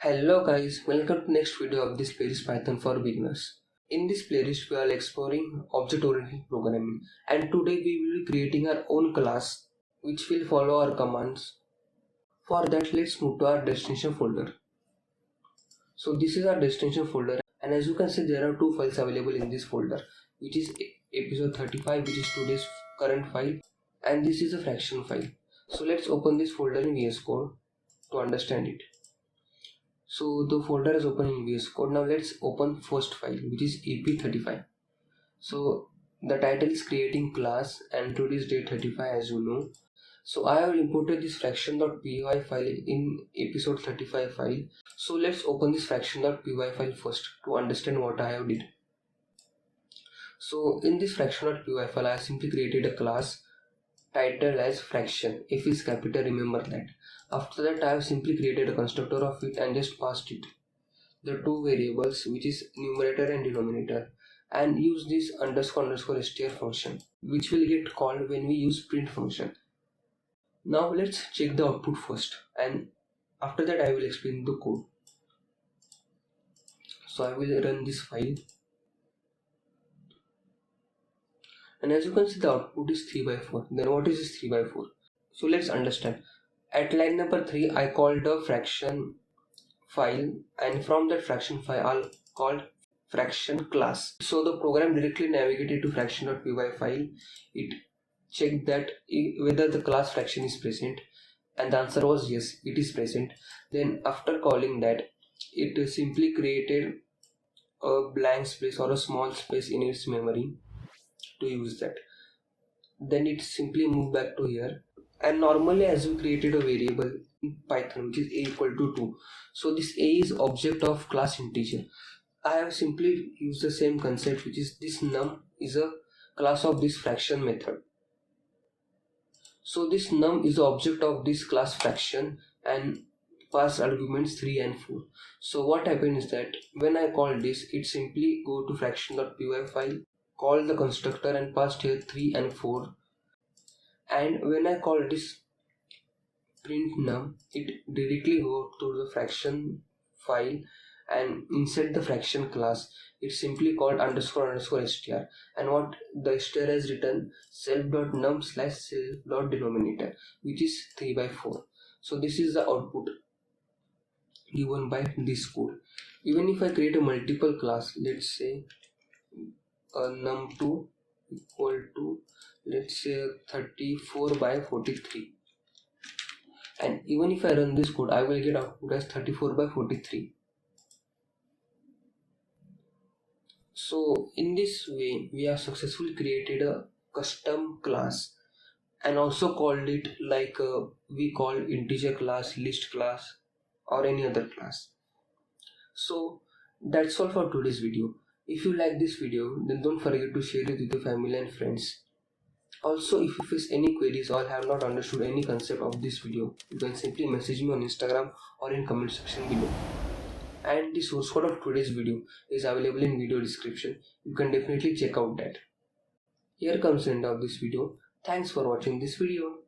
Hello guys, welcome to next video of this playlist Python for beginners. In this playlist we are exploring object-oriented programming, and today we will be creating our own class which will follow our commands. For that, let's move to our destination folder. So this is our destination folder, and as you can see there are two files available in this folder, which is episode 35, which is today's current file, and this is a fraction file. So let's open this folder in VS Code to understand it. So the folder is open in VS Code. Now let's open first file, which is ep35. So the title is creating class and today's date 35, as you know. So I have imported this fraction.py file in episode 35 file. So let's open this fraction.py file first to understand what I have did. So in this fraction.py file I have simply created a class titled as fraction. F is capital, remember that. After that I have simply created a constructor of it and just passed it the two variables, which is numerator and denominator, and use this underscore str function, which will get called when we use print function. Now let's check the output first, and after that I will explain the code. So I will run this file, and as you can see the output is 3/4. Then what is this 3/4? So let's understand. At line number 3 I called a fraction file, and from that fraction file I'll call fraction class. So the program directly navigated to fraction.py file. It checked that whether the class fraction is present, and the answer was yes, it is present. Then after calling that, it simply created a blank space or a small space in its memory to use that. Then it simply moved back to here, and normally as we created a variable in Python which is a equal to 2, so this a is object of class integer. I have simply used the same concept, which is this num is a class of this fraction method. So this num is the object of this class fraction and pass arguments 3 and 4. So what happens is that when I call this, it simply go to fraction.py file, call the constructor and passed here 3 and 4. And when I call this print num, it directly go to the fraction file, and inside the fraction class it simply called underscore str, and what the str has written self.num/self.denominator, which is 3/4. So this is the output given by this code. Even if I create a multiple class, let's say num2 equal to, let's say 34/43, and even if I run this code, I will get output as 34/43. So in this way we have successfully created a custom class and also called it like we call integer class, list class, or any other class. So that's all for today's video. If you like this video, then don't forget to share it with your family and friends. Also, if you face any queries or have not understood any concept of this video, you can simply message me on Instagram or in comment section below. And the source code of today's video is available in video description. You can definitely check out that. Here comes the end of this video. Thanks for watching this video.